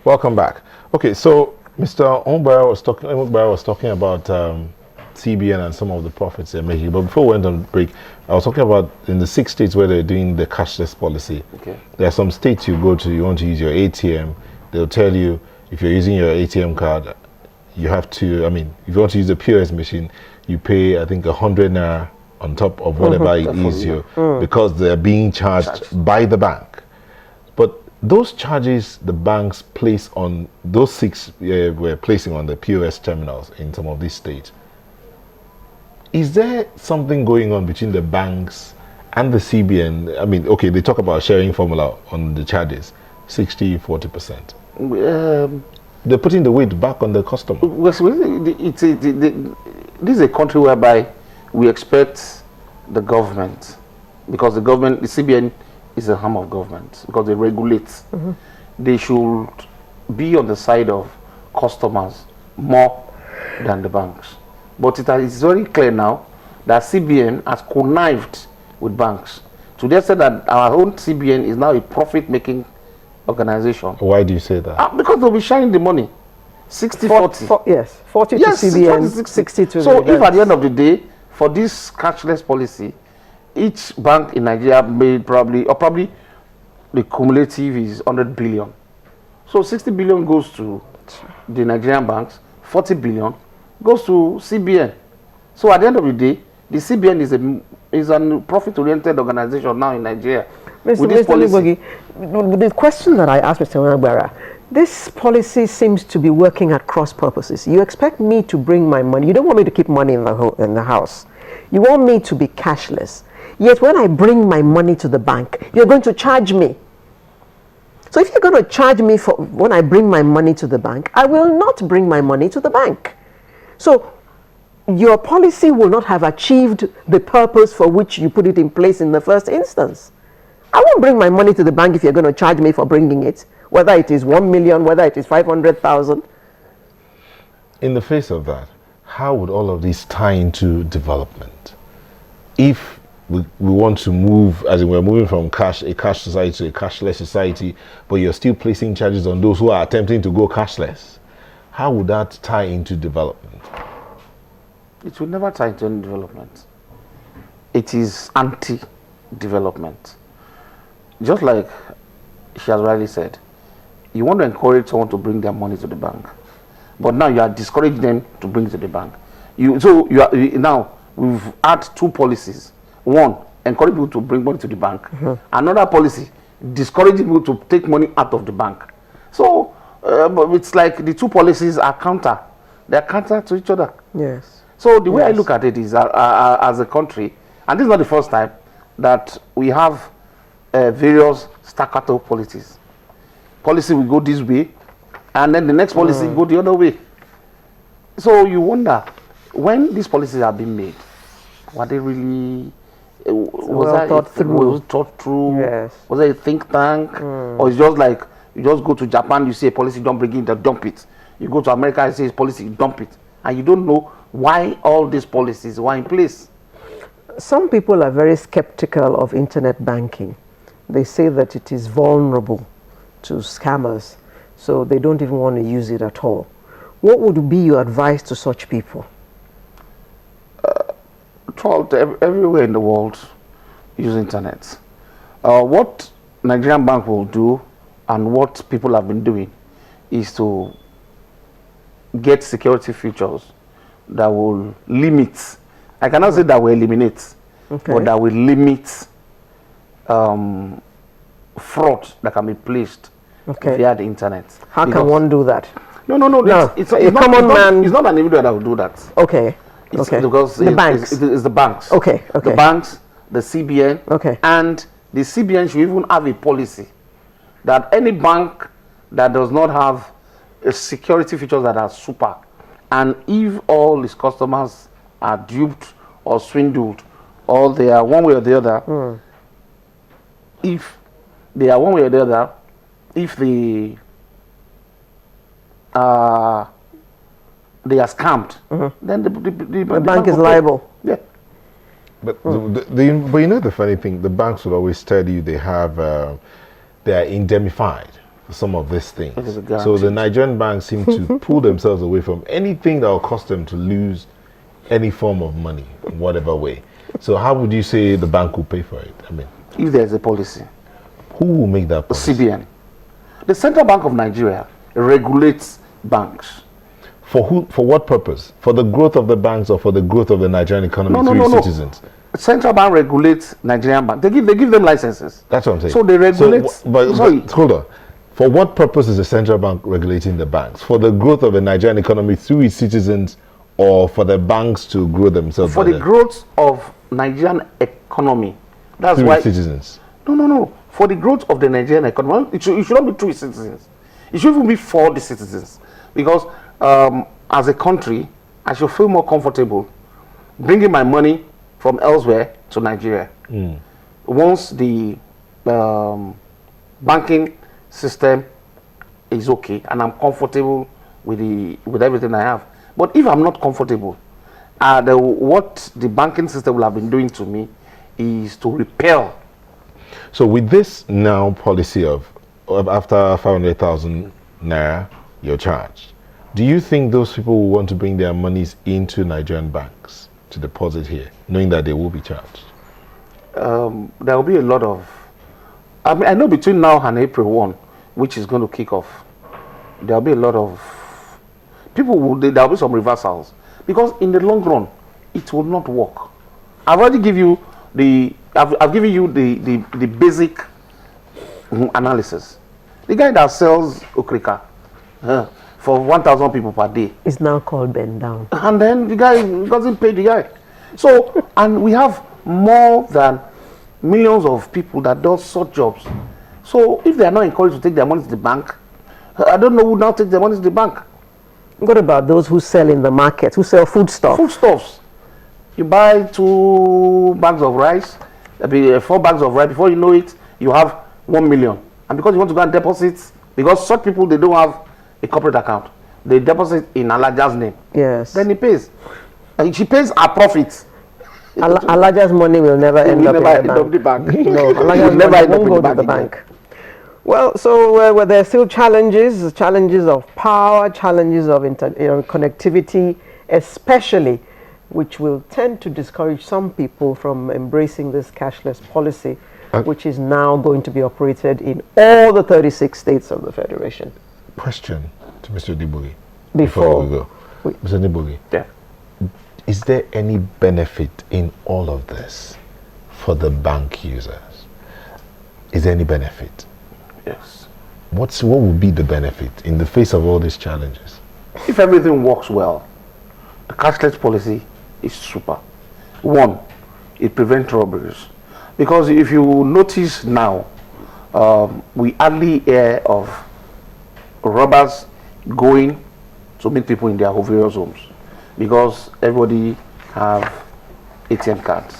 Welcome back. Okay, so Mr. Ombara was talking about CBN and some of the profits they're making. But before we went on break, I was talking about in the 6 states where they're doing the cashless policy. Okay. There are some states you go to, you want to use your ATM, they'll tell you if you're using your ATM card, you have to, if you want to use the POS machine, you pay, I think, 100 naira on top of whatever it is because they're being charged by the bank. But those charges the banks place on, those 6 we're placing on the POS terminals in some of these states, is there something going on between the banks and the CBN? Okay, they talk about sharing formula on the charges, 60-40%. They're putting the weight back on the customer. This is a country whereby we expect the government, because the CBN is a arm of government, because they regulate. They should be on the side of customers more than the banks. But it's very clear now that CBN has connived with banks to the extent that our own CBN is now a profit-making organization. Why do you say that? Because they'll be sharing the money, 60-40. Yes, 40 to CBN, 60 to So if at the end of the day, for this cashless policy, each bank in Nigeria made probably the cumulative is 100 billion. So 60 billion goes to the Nigerian banks, 40 billion goes to CBN. So at the end of the day, the CBN is a profit-oriented organization now in Nigeria. Mr. Libogi, the question that I asked Mr. Ombara, this policy seems to be working at cross purposes. You expect me to bring my money. You don't want me to keep money in the house. You want me to be cashless. Yet when I bring my money to the bank, you're going to charge me. So if you're going to charge me for when I bring my money to the bank, I will not bring my money to the bank. So your policy will not have achieved the purpose for which you put it in place in the first instance. I won't bring my money to the bank if you're going to charge me for bringing it, whether it is 1 million, whether it is 500,000. In the face of that, how would all of this tie into development? If we want to move, as in we're moving from a cash society to a cashless society, but you're still placing charges on those who are attempting to go cashless, how would that tie into development? It will never tie into any development. It is anti-development. Just like she has rightly said, you want to encourage someone to bring their money to the bank, but now you are discouraging them to bring it to the bank. Now we've had 2 policies. One, encourage people to bring money to the bank. Another policy, discouraging people to take money out of the bank. So but it's like the 2 policies are counter. They're counter to each other. Yes. So the way I look at it is, as a country, and this is not the first time that we have various staccato policies. Policy will go this way, and then the next policy go the other way. So you wonder, when these policies are being made, were they really thought through? Yes. Was it a think tank? Or it's just like, you just go to Japan, you see a policy, don't bring it, dump it. You go to America, you see a policy, dump it. And you don't know why all these policies were in place. Some people are very skeptical of internet banking. They say that it is vulnerable to scammers, so they don't even want to use it at all. What would be your advice to such people? Everywhere in the world use internet. What Nigerian bank will do, and what people have been doing, is to get security features that will limit, I cannot say that will eliminate, but that will limit fraud that can be placed via the internet. How can one do that? No. It's a common man. It's not an individual that will do that. Because the banks. It's the banks. The banks, the CBN, and the CBN should even have a policy that any bank that does not have a security features that are super, and if all its customers are duped or swindled, or they are one way or the other, if they are one way or the other, if they are scammed, then the bank is liable. Yeah. But but you know the funny thing, the banks will always tell you they have they are indemnified for some of these things. It is So guaranteed. the Nigerian banks seem to pull themselves away from anything that will cost them to lose any form of money in whatever way. So how would you say the bank will pay for it? I mean, If there's a policy, who will make that policy? CBN, the Central Bank of Nigeria regulates banks. For who? For what purpose? For the growth of the banks or for the growth of the Nigerian economy through its citizens? Central Bank regulates Nigerian bank. They give them licenses. That's what I'm saying. So they regulate. But hold on. For what purpose is the central bank regulating the banks? For the growth of the Nigerian economy through its citizens, or for the banks to grow themselves? For the growth of Nigerian economy. That's through why. its citizens. No. For the growth of the Nigerian economy, it should not be through its citizens. It should even be for the citizens. Because as a country, I should feel more comfortable bringing my money from elsewhere to Nigeria. Once the banking system is okay and I'm comfortable with everything I have. But if I'm not comfortable, what the banking system will have been doing to me is to repel. So with this now policy of after 500,000 naira, you're charged. Do you think those people will want to bring their monies into Nigerian banks to deposit here, knowing that they will be charged? There will be a lot of. I mean, I know between now and April 1, which is going to kick off, there will be a lot of people. There will be some reversals because in the long run, it will not work. I've already given you I've given you the basic analysis. The guy that sells okrika for 1,000 people per day It's now called bend down. and then the guy doesn't pay the guy. So, and we have more than millions of people that do such jobs. So, if they are not encouraged to take their money to the bank, I don't know who now take their money to the bank. What about those who sell in the market, who sell foodstuff? Foodstuffs. You buy 2 bags of rice, 4 bags of rice. Before you know it, you have 1 million. And because you want to go and deposit, because such people, they don't have a corporate account. They deposit in Alaja's name. Yes. Then he pays. And she pays her profit. Alaja's money will never end up in the bank. No, Alaja's never money end up won't in go the to the bank bank. Well, so were there still challenges of power, challenges of connectivity, especially, which will tend to discourage some people from embracing this cashless policy, which is now going to be operated in all the 36 states of the Federation. Question to Mr. Dibogi Before we go. Mr. Dibogi, Yeah. is there any benefit in all of this for the bank users? Is there any benefit? Yes. What would be the benefit in the face of all these challenges? If everything works well, the cashless policy is super. 1, it prevents robberies. Because if you notice now, we hardly hear of robbers going to meet people in their various homes because everybody have ATM cards.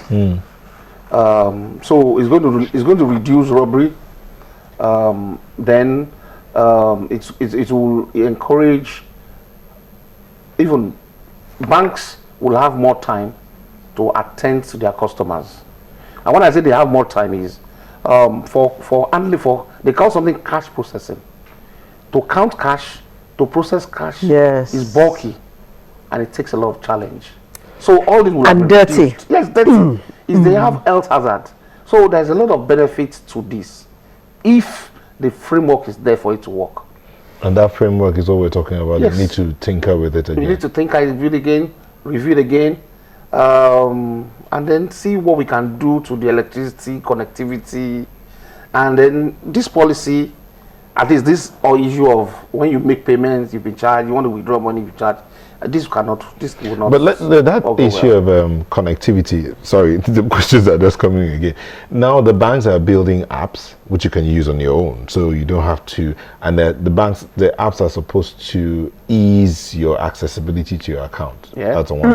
So it's going to reduce robbery. Then it will encourage, even banks will have more time to attend to their customers. And when I say they have more time is they call something cash processing. To count cash, to process cash is bulky and it takes a lot of challenge. So all this will and dirty. Reduced. Yes, dirty. Is they have health hazard. So there's a lot of benefits to this if the framework is there for it to work. And that framework is what we're talking about. Yes. You need to tinker with it again. We need to think, review it again, and then see what we can do to the electricity, connectivity, and then this policy, at least this issue of when you make payments, you've been charged, you want to withdraw money, you charge. This will not. But that issue of connectivity, sorry, the questions are just coming again. Now the banks are building apps which you can use on your own, so you don't have to. And the apps are supposed to ease your accessibility to your account. Yeah. That's one thing.